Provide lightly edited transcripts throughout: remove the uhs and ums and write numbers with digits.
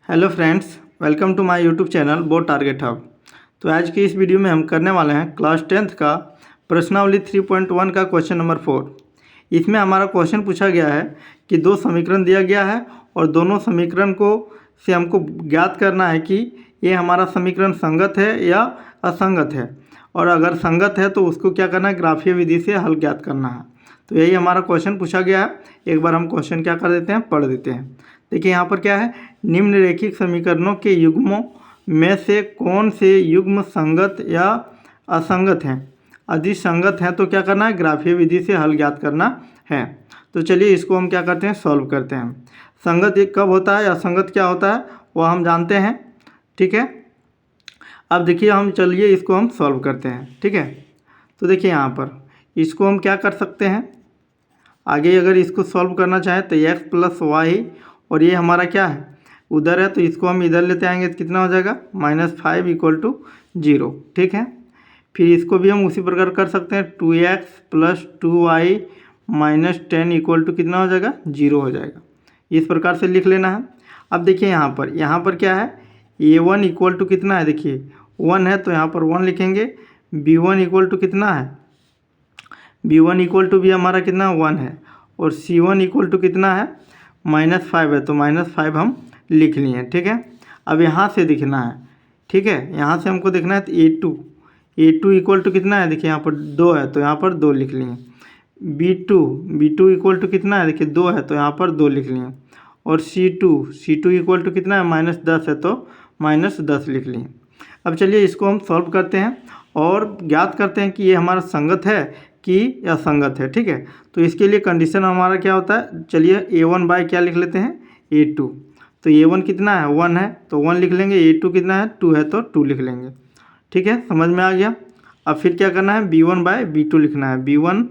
Hello friends, welcome to my YouTube channel board target hub. तो आज की इस वीडियो में हम करने वाले हैं क्लास 10th का प्रश्नावली 3.1 का क्वेश्चन नंबर 4। इसमें हमारा क्वेश्चन पूछा गया है कि दो समीकरण दिया गया है और दोनों समीकरण को से हमको ज्ञात करना है कि ये हमारा समीकरण संगत है या असंगत है, और अगर संगत है तो उसको क्या करना है, ग्राफीय विधि से हल ज्ञात करना है। तो यही हमारा क्वेश्चन पूछा गया है। एक बार हम क्वेश्चन क्या कर देते हैं, पढ़ देते हैं। देखिए यहाँ पर क्या है, निम्नलिखित समीकरणों के युग्मों में से कौन से युग्म संगत या असंगत हैं। यदि संगत हैं तो क्या करना है, ग्राफीय विधि से हल ज्ञात करना है। तो चलिए इसको हम क्या करते हैं, सॉल्व करते हैं। संगत एक कब होता है, असंगत क्या होता है वह हम जानते हैं, ठीक है। अब देखिए हम चलिए इसको हम सॉल्व करते हैं, ठीक है। तो देखिए यहाँ पर इसको हम क्या कर सकते हैं, आगे अगर इसको सॉल्व करना चाहें तो x प्लस वाई, और ये हमारा क्या है, उधर है, तो इसको हम इधर लेते आएंगे तो कितना हो जाएगा, -5 = 0, ठीक है। फिर इसको भी हम उसी प्रकार कर सकते हैं, 2x प्लस 2y -10 = कितना हो जाएगा, 0 हो जाएगा। इस प्रकार से लिख लेना है। अब देखिए यहाँ पर क्या है, a1 = कितना है, देखिए 1 है तो यहाँ पर 1 लिखेंगे। b1 = कितना है, b1 = भी हमारा कितना 1 है, और c1 = कितना है, -5 है, तो -5 हम लिख लिए, ठीक है। अब यहाँ से दिखना है, ठीक है, यहाँ से हमको देखना है तो a2 = कितना है, देखिए यहाँ पर 2 है तो यहाँ पर 2 लिख लिए। b2 = कितना है, देखिए 2 है तो यहाँ पर 2 लिख लिए। और c2 = कितना है, -10 है तो -10 लिख लिए। अब चलिए इसको हम सॉल्व करते हैं और ज्ञात करते हैं कि ये हमारा संगत है कि असंगत है, ठीक है। तो इसके लिए कंडीशन हमारा क्या होता है, चलिए a1 बाय क्या लिख लेते हैं, a2। तो a1 कितना है, 1 है तो 1 लिख लेंगे, a2 कितना है, 2 है तो 2 लिख लेंगे, ठीक है, समझ में आ गया। अब फिर क्या करना है, b1 बाय b2 लिखना है, b1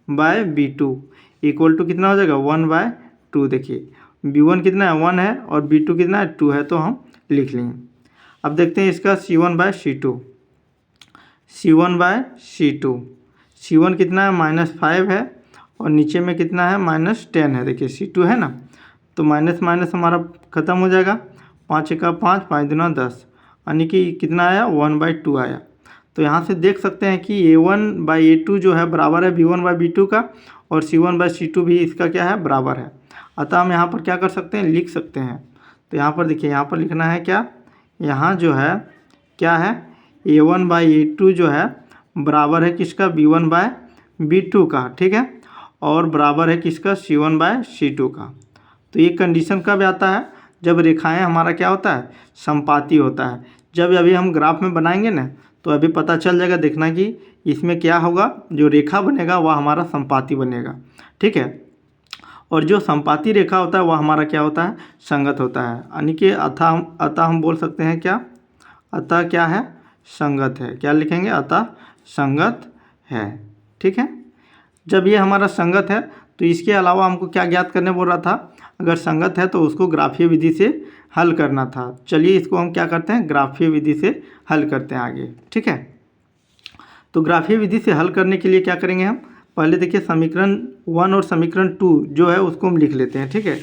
बाय b2 = कितना हो जाएगा, 1/2। देखिए b1 कितना है, 1 है, और b2 कितना है, 2 है, तो हम लिख लेंगे। अब देखते हैं इसका c1 बाय c2 c1 कितना है, -5 है, और नीचे में कितना है, -10 है। देखिए c2 है ना, तो माइनस माइनस हमारा ख़त्म हो जाएगा। 5 × 5 5 × 10, यानी कि कितना आया, 1/2 आया। तो यहाँ से देख सकते हैं कि a1/a2 जो है बराबर है b1/b2 का, और c1/c2 भी इसका क्या है, बराबर है। अतः हम यहाँ पर क्या कर सकते हैं, लिख सकते हैं। तो यहाँ पर देखिए, यहाँ पर लिखना है क्या, यहाँ जो है क्या है, a1/a2 जो है बराबर है किसका, b1/b2 का, ठीक है, और बराबर है किसका, c1/c2 का। तो ये कंडीशन कब आता है, जब रेखाएं हमारा क्या होता है, समपाती होता है। जब अभी हम ग्राफ में बनाएंगे ना, तो अभी पता चल जाएगा, देखना कि इसमें क्या होगा, जो रेखा बनेगा वह हमारा समपाती बनेगा, ठीक है। और जो समपाती रेखा होता है वह हमारा क्या होता है, संगत होता है। यानी कि अतः हम बोल सकते हैं क्या, अतः क्या है, संगत है। क्या लिखेंगे, अतः संगत है, ठीक है। जब ये हमारा संगत है तो इसके अलावा हमको क्या ज्ञात करने बोल रहा था, अगर संगत है तो उसको ग्राफीय विधि से हल करना था। चलिए इसको हम क्या करते हैं, ग्राफीय विधि से हल करते हैं आगे, ठीक है। तो ग्राफीय विधि से हल करने के लिए क्या करेंगे हम, पहले देखिए समीकरण 1 और समीकरण 2 जो है उसको हम लिख लेते हैं, ठीक है।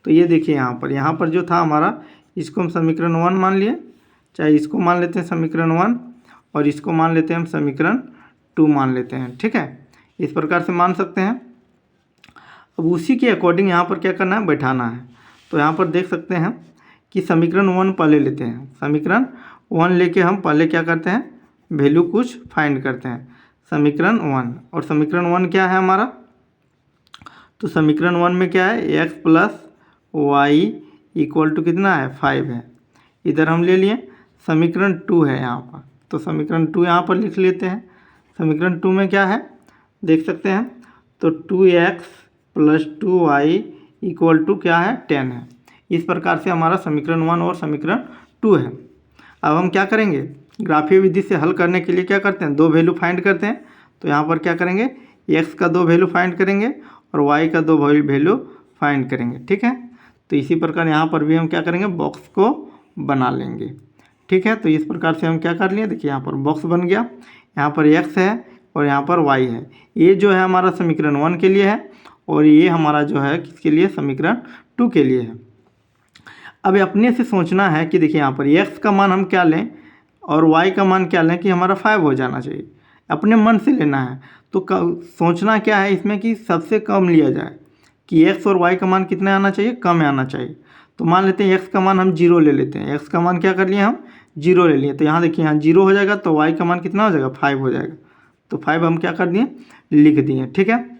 तो ये देखिए यहाँ पर जो था हमारा, इसको हम समीकरण 1 मान लिए, चाहे इसको मान लेते हैं समीकरण 1, और इसको मान लेते हैं हम समीकरण 2 मान लेते हैं, ठीक है। इस प्रकार से मान सकते हैं। अब उसी के अकॉर्डिंग यहाँ पर क्या करना है, बैठाना है। तो यहाँ पर देख सकते हैं कि समीकरण 1 पहले लेते हैं, समीकरण 1 लेके हम पहले क्या करते हैं, वैल्यू कुछ फाइंड करते हैं, समीकरण 1। और समीकरण 1 क्या है हमारा, तो समीकरण 1 में क्या है, x प्लस वाई = कितना है, 5 है, इधर हम ले लिए। समीकरण 2 है यहाँ पर, तो समीकरण 2 यहाँ पर लिख लेते हैं। समीकरण 2 में क्या है, देख सकते हैं, तो 2x प्लस 2y = क्या है, 10 है। इस प्रकार से हमारा समीकरण 1 और समीकरण 2 है। अब हम क्या करेंगे, ग्राफीय विधि से हल करने के लिए क्या करते हैं, दो वैल्यू फाइंड करते हैं। तो यहाँ पर क्या करेंगे, x का 2 वैल्यू फाइंड करेंगे और y का 2 वैल्यू फाइंड करेंगे, ठीक है। तो इसी प्रकार यहाँ पर भी हम क्या करेंगे, बॉक्स को बना लेंगे, ठीक है। तो इस प्रकार से हम क्या कर लिए, देखिए यहाँ पर बॉक्स बन गया, यहाँ पर x है और यहाँ पर y है। ये जो है हमारा समीकरण 1 के लिए है, और ये हमारा जो है किसके लिए, समीकरण 2 के लिए है। अब अपने से सोचना है कि देखिए यहाँ पर x का मान हम क्या लें और y का मान क्या लें कि हमारा 5 हो जाना चाहिए, अपने मन से लेना है। तो सोचना क्या है इसमें कि सबसे कम लिया जाए कि x और y का मान कितना आना चाहिए, कम आना चाहिए। तो मान लेते हैं x का मान हम 0 ले लेते हैं, x का मान क्या कर लिए हम 0 ले लिए। तो यहाँ देखिए यहाँ 0 हो जाएगा तो y का मान कितना हो जाएगा 5 हो जाएगा। तो 5 हम क्या कर दिए, लिख दिए, ठीक है।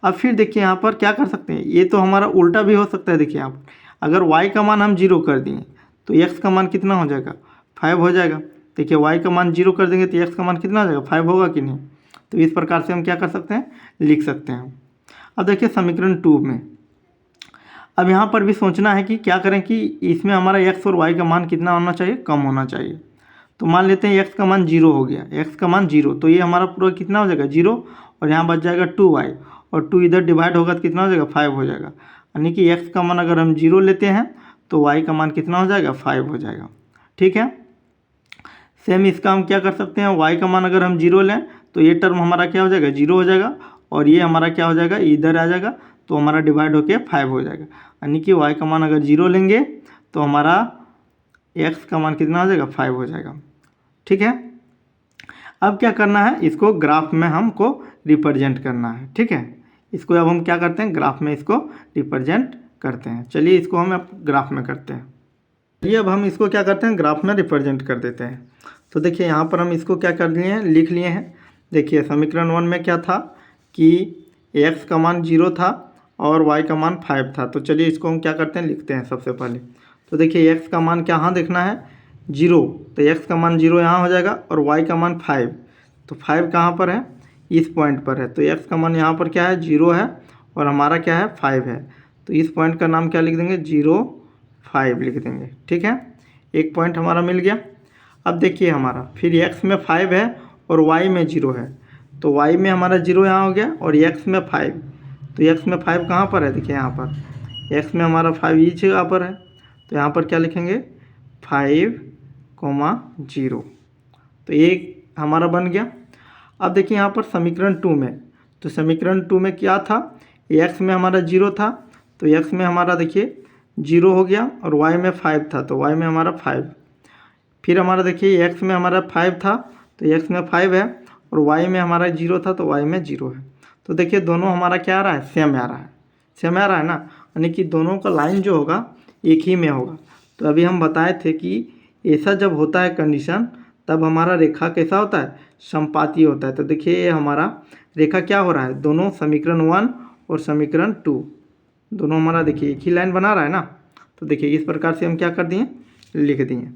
अब फिर देखिए यहाँ पर क्या कर सकते हैं, ये तो हमारा उल्टा भी हो सकता है। देखिए यहाँ पर अगर y का मान हम 0 कर दिए तो x का मान कितना हो जाएगा 5 हो जाएगा। देखिए y का मान 0 कर देंगे तो x का मान कितना हो जाएगा 5 होगा कि नहीं। तो इस प्रकार से हम क्या कर सकते हैं, लिख सकते हैं। अब देखिए समीकरण 2 में अब यहाँ पर भी सोचना है कि क्या करें कि इसमें हमारा x और y का मान कितना होना चाहिए, कम होना चाहिए। तो मान लेते हैं x का मान 0 हो गया, x का मान 0, तो ये हमारा पूरा कितना हो जाएगा 0 और यहाँ बच जाएगा 2y और 2 इधर डिवाइड होगा तो कितना हो जाएगा 5 हो जाएगा। यानी कि x का मान अगर हम 0 लेते हैं तो y का मान कितना हो जाएगा 5 हो जाएगा, ठीक है। सेम इसका हम क्या कर सकते हैं, y का मान अगर हम 0 लें तो ये टर्म हमारा क्या हो जाएगा 0 हो जाएगा और ये हमारा क्या हो जाएगा इधर आ जाएगा तो हमारा डिवाइड होके 5 हो जाएगा। यानी कि y का मान अगर 0 लेंगे तो हमारा x का मान कितना हो जाएगा 5 हो जाएगा, ठीक है। अब क्या करना है, इसको ग्राफ में हमको रिप्रेजेंट करना है, ठीक है। इसको अब हम क्या करते हैं, ग्राफ में इसको रिप्रेजेंट करते हैं। चलिए इसको हम अब ग्राफ में करते हैं। चलिए अब हम इसको क्या करते हैं, ग्राफ में रिप्रेजेंट कर देते हैं। तो देखिए यहाँ पर हम इसको क्या कर लिए हैं, लिख लिए हैं। देखिए समीकरण 1 में क्या था कि x का मान 0 था और y का मान 5 था। तो चलिए इसको हम क्या करते हैं, लिखते हैं सबसे पहले। तो देखिए x का मान क्या यहाँ देखना है 0, तो x का मान 0 यहाँ हो जाएगा और y का मान 5। तो 5 कहाँ पर है, इस पॉइंट पर है। तो x का मान यहाँ पर क्या है 0 है और हमारा क्या है 5 है। तो इस पॉइंट का नाम क्या लिख देंगे 0 5 लिख देंगे, ठीक है। एक पॉइंट हमारा मिल गया। अब देखिए हमारा फिर x में 5 है और y में 0 है। तो y में हमारा 0 यहाँ हो गया और x में 5। तो x में 5 कहाँ पर है, देखिए यहाँ पर x में हमारा 5 इस जगह पर है। तो यहाँ पर क्या लिखेंगे 5,0। तो एक हमारा बन गया। अब देखिए यहाँ पर समीकरण 2 में, तो समीकरण 2 में क्या था, x में हमारा 0 था तो x में हमारा देखिए 0 हो गया और y में 5 था तो y में हमारा 5। फिर हमारा देखिए x में हमारा 5 था तो x में 5 है और y में हमारा 0 था तो y में 0 है। तो देखिए दोनों हमारा क्या आ रहा है, सेम आ रहा है, सेम आ रहा है ना। यानी कि दोनों का लाइन जो होगा एक ही में होगा। तो अभी हम बताए थे कि ऐसा जब होता है कंडीशन तब हमारा रेखा कैसा होता है, समपाती होता है। तो देखिए ये हमारा रेखा क्या हो रहा है, दोनों समीकरण 1 और समीकरण 2 दोनों हमारा देखिए एक ही लाइन बना रहा है ना। तो देखिए इस प्रकार से हम क्या कर दिए, लिख दिए,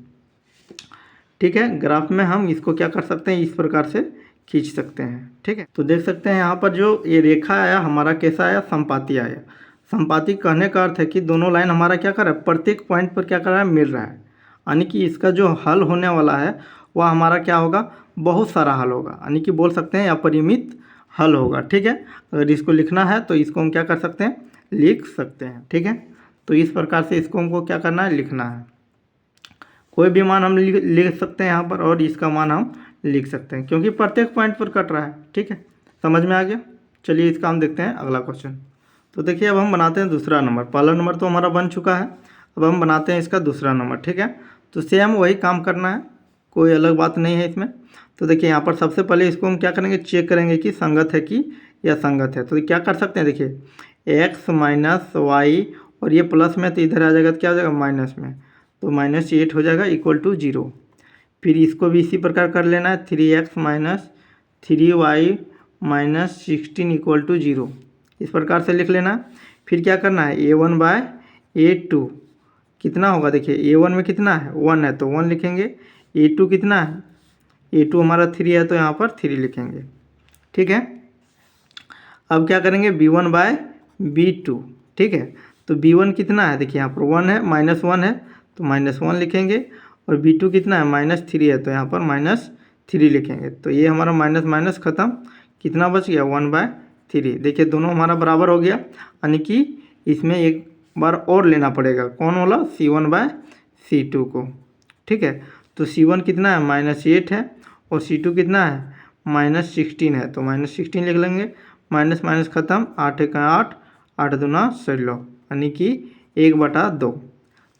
ठीक है। ग्राफ में हम इसको क्या कर सकते हैं, इस प्रकार से खींच सकते हैं, ठीक है। तो देख सकते हैं यहाँ पर जो ये रेखा आया हमारा कैसा आया, समपाती आया। समपाती कहने का अर्थ है कि दोनों लाइन हमारा क्या कर रहा है, प्रत्येक पॉइंट पर क्या कर रहा है, मिल रहा है। यानी कि इसका जो हल होने वाला है वह हमारा क्या होगा, बहुत सारा हल होगा। यानी कि बोल सकते हैं अपरिमित हल होगा, ठीक है। अगर इसको लिखना है तो इसको हम क्या कर सकते हैं, लिख सकते हैं, ठीक है। तो इस प्रकार से इसको हमको क्या करना है, लिखना है। कोई भी मान हम लिख सकते हैं यहाँ पर और इसका मान हम लिख सकते हैं क्योंकि प्रत्येक पॉइंट पर कट रहा है, ठीक है। समझ में आ गया। चलिए इसका हम देखते हैं अगला क्वेश्चन। तो देखिए अब हम बनाते हैं दूसरा नंबर। पहला नंबर तो हमारा बन चुका है, अब हम बनाते हैं इसका दूसरा नंबर, ठीक है। तो सेम वही काम करना है, कोई अलग बात नहीं है इसमें। तो देखिए यहाँ पर सबसे पहले इसको हम क्या करेंगे, चेक करेंगे कि संगत है कि या संगत है। तो क्या कर सकते हैं, देखिए x माइनस वाई और ये प्लस में तो इधर आ जाएगा तो क्या हो जाएगा माइनस में, तो -8 हो जाएगा इक्वल टू 0। फिर इसको भी इसी प्रकार कर लेना है, 3x minus 3y minus 16 equal to 0, इस प्रकार से लिख लेना। फिर क्या करना है, a1/a2 कितना होगा, देखिए a1 में कितना है 1 है तो 1 लिखेंगे, a2 कितना है, a2 हमारा 3 है तो यहाँ पर 3 लिखेंगे, ठीक है। अब क्या करेंगे b1/b2, ठीक है। तो b1 कितना है, देखिए यहाँ पर 1 है, -1 है तो -1 लिखेंगे और b2 कितना है -3 है तो यहाँ पर -3 लिखेंगे। तो ये हमारा माइनस माइनस ख़त्म, कितना बच गया 1/3। देखिए दोनों हमारा बराबर हो गया। यानी कि इसमें एक बार और लेना पड़ेगा, कौन वाला, c1/c2 को, ठीक है। तो c1 कितना है -8 है और c2 कितना है -16 है तो -16 लिख लेंगे। माइनस माइनस ख़त्म, 8 × 8 8 दूना 16, यानी कि 1/2।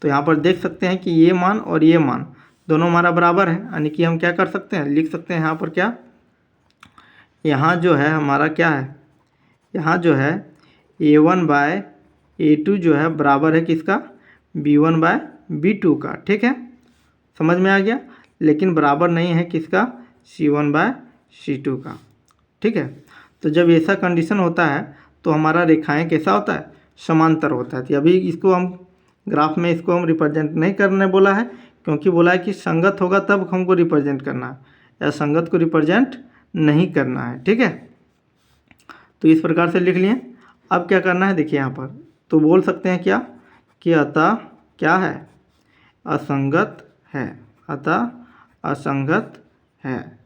तो यहाँ पर देख सकते हैं कि ये मान और ये मान दोनों हमारा बराबर है, यानी कि हम क्या कर सकते हैं, लिख सकते हैं यहाँ पर क्या, यहाँ जो है हमारा क्या है, यहाँ जो है A1/A2 जो है बराबर है किसका, B1/B2 का। ठीक है, समझ में आ गया। लेकिन बराबर नहीं है किसका, C1/C2 का। ठीक है, तो जब ऐसा कंडीशन होता है तो हमारा रेखाएं कैसा होता है, समांतर होता है। तो अभी इसको हम ग्राफ में इसको हम रिप्रेजेंट नहीं करने बोला है, क्योंकि बोला है कि संगत होगा तब हमको रिप्रेजेंट करना है, या संगत को रिप्रेजेंट नहीं करना है। ठीक है, तो इस प्रकार से लिख लिए। अब क्या करना है, देखिए यहाँ पर तो बोल सकते हैं क्या कि अतः क्या है, असंगत है, अतः असंगत है।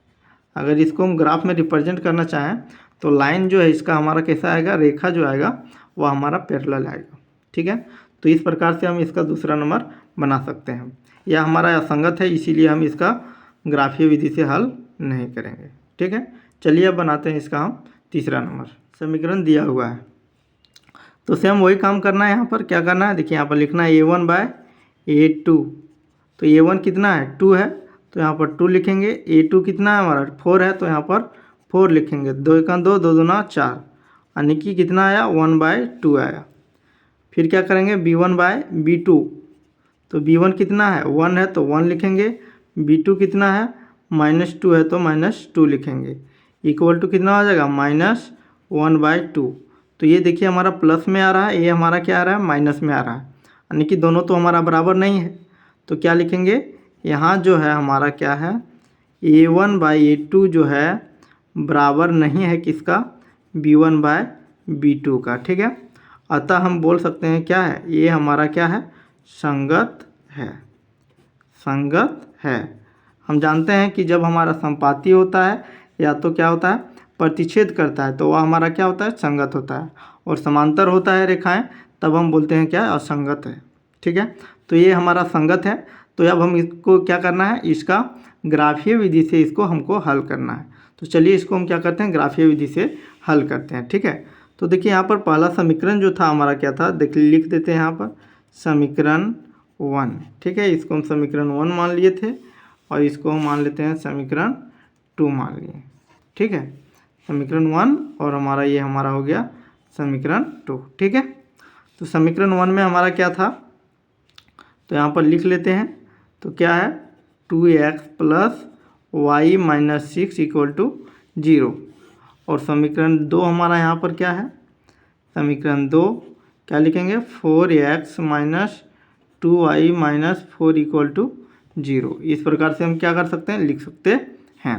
अगर इसको हम ग्राफ में रिप्रेजेंट करना चाहें तो लाइन जो है इसका हमारा कैसा आएगा, रेखा जो आएगा वह हमारा पैरेलल आएगा। ठीक है, तो इस प्रकार से हम इसका दूसरा नंबर बना सकते हैं। यह हमारा असंगत है, इसीलिए हम इसका ग्राफीय विधि से हल नहीं करेंगे। ठीक है, चलिए अब बनाते हैं इसका हम तीसरा नंबर। समीकरण दिया हुआ है तो सेम वही काम करना है। यहाँ पर क्या करना है, देखिए यहाँ पर लिखना है A1/A2। तो A1 कितना है, 2 है, तो यहाँ पर 2 लिखेंगे। A2 कितना है हमारा, 4 है, तो यहाँ पर 4 लिखेंगे। 2 1 2, 2 2 4, यानी कि कितना आया, 1/2 आया। फिर क्या करेंगे, B1/B2। तो B1 कितना है, 1 है, तो 1 लिखेंगे। B2 कितना है, -2 है, तो -2 लिखेंगे। इक्वल टू कितना हो जाएगा, -1/2। तो ये देखिए हमारा प्लस में आ रहा है, ये हमारा क्या आ रहा है, माइनस में आ रहा है, यानी कि दोनों तो हमारा बराबर नहीं है। तो क्या लिखेंगे, यहाँ जो है हमारा क्या है, A1/A2 जो है बराबर नहीं है किसका, B1/B2 का। ठीक है, अतः हम बोल सकते हैं क्या है, ये हमारा क्या है, संगत है, संगत है। हम जानते हैं कि जब हमारा संपाती होता है या तो क्या होता है, प्रतिच्छेद करता है, तो वह हमारा क्या होता है, संगत होता है। और समांतर होता है रेखाएं, तब हम बोलते हैं क्या, असंगत है। ठीक है, तो ये हमारा संगत है। तो अब हम इसको क्या करना है, इसका ग्राफीय विधि से इसको हमको हल करना है। तो चलिए इसको हम क्या करते हैं, ग्राफीय विधि से हल करते हैं। ठीक है, तो देखिए यहाँ पर पहला समीकरण जो था हमारा क्या था, देख लिख देते हैं यहाँ पर समीकरण 1। ठीक है, इसको हम समीकरण 1 मान लिए थे और इसको हम मान लेते हैं समीकरण 2 मान लिए। ठीक है, समीकरण 1 और हमारा ये हमारा हो गया समीकरण 2। ठीक है, तो समीकरण 1 में हमारा क्या था, तो यहाँ पर लिख लेते हैं। तो क्या है, 2x + y - 6 = 0। और समीकरण 2 हमारा यहाँ पर क्या है, समीकरण 2 क्या लिखेंगे, 4x - 2y - 4 = 0। इस प्रकार से हम क्या कर सकते हैं, लिख सकते हैं।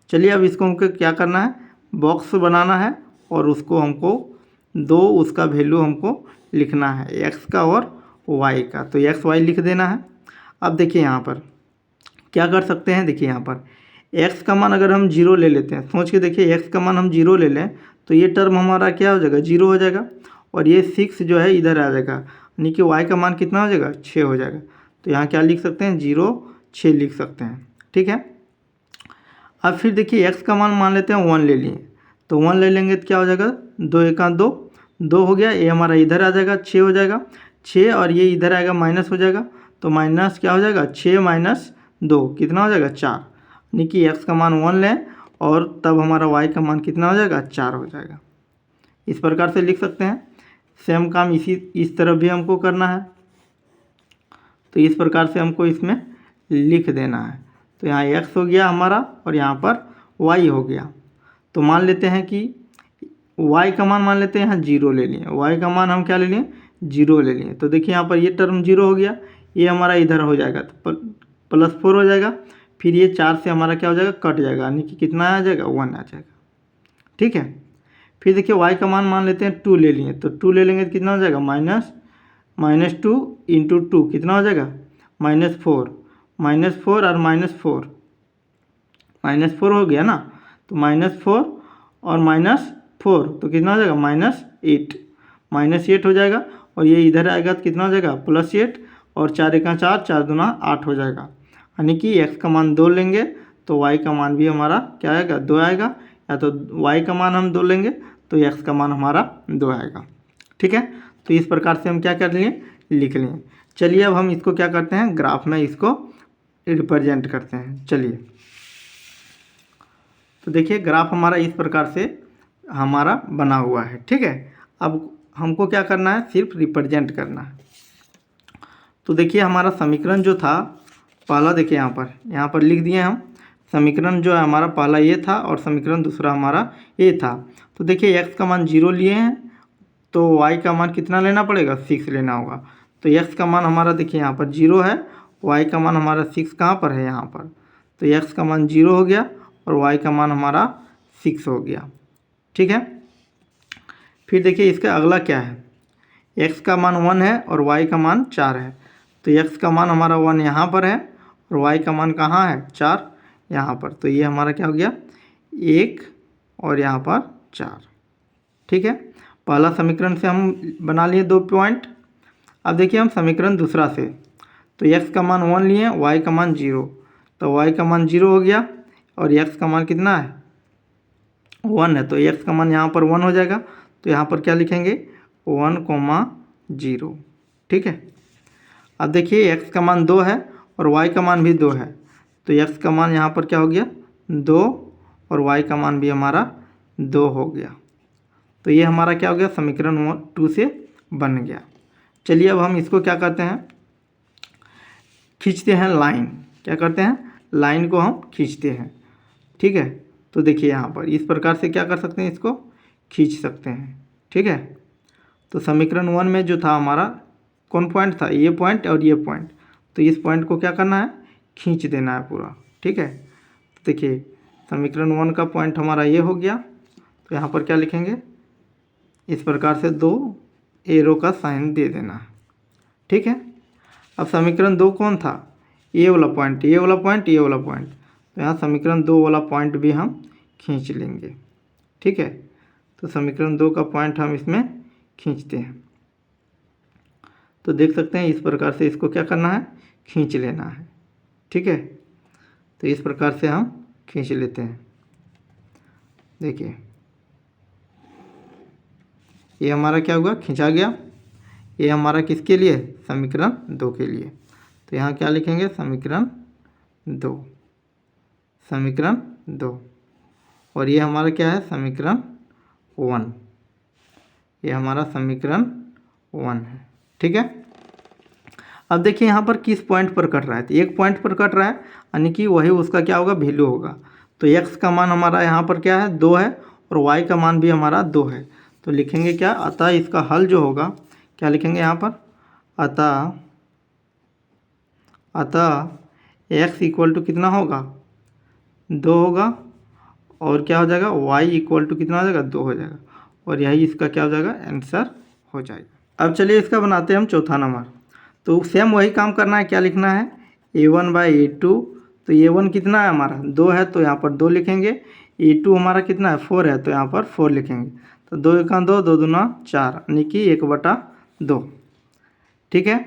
चलिए अब इसको हमको क्या करना है, बॉक्स बनाना है और उसको हमको दो उसका वैल्यू हमको लिखना है, एक्स का और वाई का। तो एक्स वाई लिख देना है। अब देखिए यहाँ पर क्या कर सकते हैं, देखिए यहाँ पर एक्स का मान अगर हम 0 ले लेते हैं, सोच के देखिए एक्स का मान हम 0 ले लें तो ये टर्म हमारा क्या हो जाएगा, 0 हो जाएगा। और ये 6 जो है इधर आ जाएगा, यानी कि वाई का मान कितना हो जाएगा, 6 हो जाएगा। तो यहाँ क्या लिख सकते हैं, 0 6 लिख सकते हैं। ठीक है, अब फिर देखिए एक्स का मान लेते हैं 1 ले लिए, तो 1 ले लेंगे तो क्या हो जाएगा, 2 1 2, 2 हो गया, ये हमारा इधर आ जाएगा, 6 हो जाएगा, 6 और ये इधर आएगा माइनस हो जाएगा। तो माइनस क्या हो जाएगा, 6 - 2 कितना हो जाएगा, 4। यानी कि एक्स का मान 1 लें और तब हमारा वाई का मान कितना हो जाएगा, 4 हो जाएगा। इस प्रकार से लिख सकते हैं। सेम काम इस तरफ भी हमको करना है, तो इस प्रकार से हमको इसमें लिख देना है। तो यहाँ x हो गया हमारा और यहाँ पर y हो गया। तो मान लेते हैं कि y का मान लेते हैं यहाँ 0 ले लिए, y का मान हम क्या ले लिए, 0 ले लिए। तो देखिए यहाँ पर ये टर्म 0 हो गया, ये हमारा इधर हो जाएगा तो +4 हो जाएगा। फिर ये 4 से हमारा क्या हो जाएगा, कट जाएगा, यानी कि कितना आ जाएगा, 1 आ जाएगा। ठीक है, फिर देखिए y का मान लेते हैं 2 ले लिए, तो 2 ले लेंगे तो कितना हो जाएगा, -2 × 2 कितना हो जाएगा, -4 और -4 हो गया ना। तो -4 और -4 तो कितना हो जाएगा, -8 हो जाएगा। और ये इधर आएगा तो कितना हो जाएगा, +8 और 4 1 4, 4 2 8 हो जाएगा। यानी कि x का मान 2 लेंगे तो y का मान भी हमारा क्या आएगा, 2 आएगा। या तो y का मान हम 2 लेंगे तो x का मान हमारा 2 आएगा। ठीक है, तो इस प्रकार से हम क्या कर लिए, लिख लिए। चलिए अब हम इसको क्या करते हैं, ग्राफ में इसको रिप्रेजेंट करते हैं। चलिए तो देखिए ग्राफ हमारा इस प्रकार से हमारा बना हुआ है, ठीक है। अब हमको क्या करना है, सिर्फ रिप्रेजेंट करना है। तो देखिए हमारा समीकरण जो था पहला, देखिए यहाँ पर लिख दिए हम। समीकरण जो है हमारा पहला ये था और समीकरण दूसरा हमारा ये था। तो देखिए x का मान 0 लिए हैं, तो y का मान कितना लेना पड़ेगा, 6 लेना होगा। तो x का मान हमारा देखिए यहाँ पर 0 है, y का मान हमारा 6 कहाँ पर है, यहाँ पर। तो x का मान 0 हो गया और y का मान हमारा 6 हो गया, ठीक है। फिर देखिए इसका अगला क्या है, x का मान 1 है और y का मान 4 है। तो x का मान हमारा 1 यहाँ पर है और y का मान कहाँ है, 4 यहाँ पर। तो ये हमारा क्या हो गया, 1 और यहाँ पर 4, ठीक है। पहला समीकरण से हम बना लिए 2 पॉइंट। अब देखिए हम समीकरण दूसरा से, तो x का मान 1 लिए, y का मान 0, तो y का मान 0 हो गया और x का मान कितना है, 1 है। तो x का मान यहाँ पर 1 हो जाएगा। तो यहाँ पर क्या लिखेंगे, 1,0, ठीक है। अब देखिए x का मान 2 है और y का मान भी 2 है। तो x का मान यहाँ पर क्या हो गया, 2 और y का मान भी हमारा 2 हो गया। तो ये हमारा क्या हो गया, समीकरण 2 से बन गया। चलिए अब हम इसको क्या करते हैं, खींचते हैं लाइन। क्या करते हैं, लाइन को हम खींचते हैं, ठीक है। तो देखिए यहाँ पर इस प्रकार से क्या कर सकते हैं, इसको खींच सकते हैं, ठीक है। तो समीकरण 1 में जो था हमारा कौन पॉइंट था, ये पॉइंट और ये पॉइंट। तो इस पॉइंट को क्या करना है, खींच देना है पूरा, ठीक है। तो देखिए समीकरण 1 का पॉइंट हमारा ये हो गया। तो यहाँ पर क्या लिखेंगे, इस प्रकार से 2 एरो का साइन दे देना है, ठीक है। अब समीकरण 2 कौन था, ये वाला पॉइंट, ये वाला पॉइंट, ये वाला पॉइंट। तो यहाँ समीकरण 2 वाला पॉइंट भी हम खींच लेंगे, ठीक है। तो समीकरण 2 का पॉइंट हम इसमें खींचते हैं। तो देख सकते हैं इस प्रकार से इसको क्या करना है, खींच लेना है, ठीक है। तो इस प्रकार से हम खींच लेते हैं। देखिए ये हमारा क्या हुआ, खींचा गया। ये हमारा किसके लिए, समीकरण 2 के लिए। तो यहाँ क्या लिखेंगे, समीकरण 2, समीकरण 2। और ये हमारा क्या है, समीकरण 1। ये हमारा समीकरण 1 है, ठीक है। अब देखिए यहाँ पर किस पॉइंट पर कट रहा है, तो एक पॉइंट पर कट रहा है, यानी कि वही उसका क्या होगा, वैल्यू होगा। तो x का मान हमारा यहाँ पर क्या है, 2 है और y का मान भी हमारा 2 है। तो लिखेंगे क्या, अतः इसका हल जो होगा, क्या लिखेंगे यहाँ पर, अतः x इक्वल टू कितना होगा, 2 होगा और क्या हो जाएगा, y इक्वल टू कितना हो जाएगा, 2 हो जाएगा। और यही इसका क्या हो जाएगा, आंसर हो जाएगा। अब चलिए इसका बनाते हैं हम चौथा नंबर। तो सेम वही काम करना है, क्या लिखना है, a1/a2। तो a1 कितना है हमारा, 2 है, तो यहाँ पर 2 लिखेंगे। a2 हमारा कितना है, 4 है, तो यहाँ पर 4 लिखेंगे। तो 2 1 2, 2 2 4, यानी कि 1/2, ठीक है।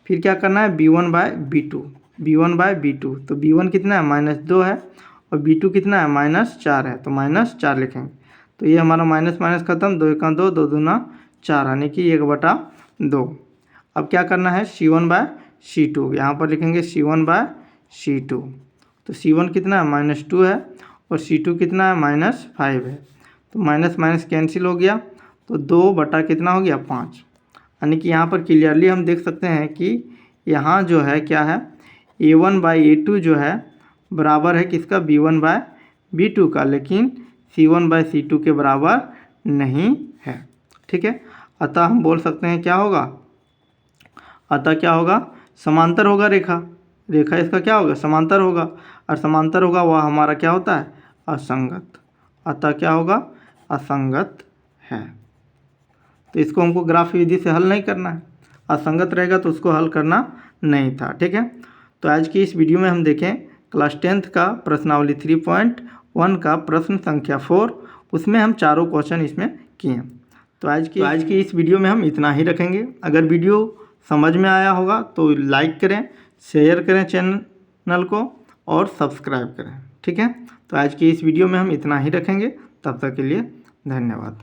फिर क्या करना है, b1/b2, b1/b2। तो b1 कितना है, -2 है और b2 कितना है, -4 है, तो -4 लिखेंगे। तो ये हमारा माइनस माइनस खत्म, 2 1 2, 2 2 4, यानी कि 1/2। अब क्या करना है, c1/c2, यहाँ पर लिखेंगे c1/c2। तो c1 कितना है, -2 है और c2 कितना है, -5 है। तो माइनस माइनस कैंसिल हो गया, तो 2 बटा कितना हो गया, 5। यानी कि यहाँ पर क्लियरली हम देख सकते हैं कि यहाँ जो है क्या है, a1/a2 जो है बराबर है किसका, b1/b2 का, लेकिन c1/c2 के बराबर नहीं है, ठीक है। अतः हम बोल सकते हैं क्या होगा, अतः क्या होगा, समांतर होगा रेखा, रेखा इसका क्या होगा, समांतर होगा, और समांतर होगा वह हमारा क्या होता है, असंगत। अतः क्या होगा, असंगत है। तो इसको हमको ग्राफ विधि से हल नहीं करना है, असंगत रहेगा तो उसको हल करना नहीं था, ठीक है। तो आज की इस वीडियो में हम देखें क्लास 10th का प्रश्नावली 3.1 का प्रश्न संख्या 4, उसमें हम चारों क्वेश्चन इसमें किए। तो आज की इस वीडियो में हम इतना ही रखेंगे। अगर वीडियो समझ में आया होगा तो लाइक करें, शेयर करें चैनल को और सब्सक्राइब करें, ठीक है। तो आज की इस वीडियो में हम इतना ही रखेंगे। तब तक के लिए धन्यवाद।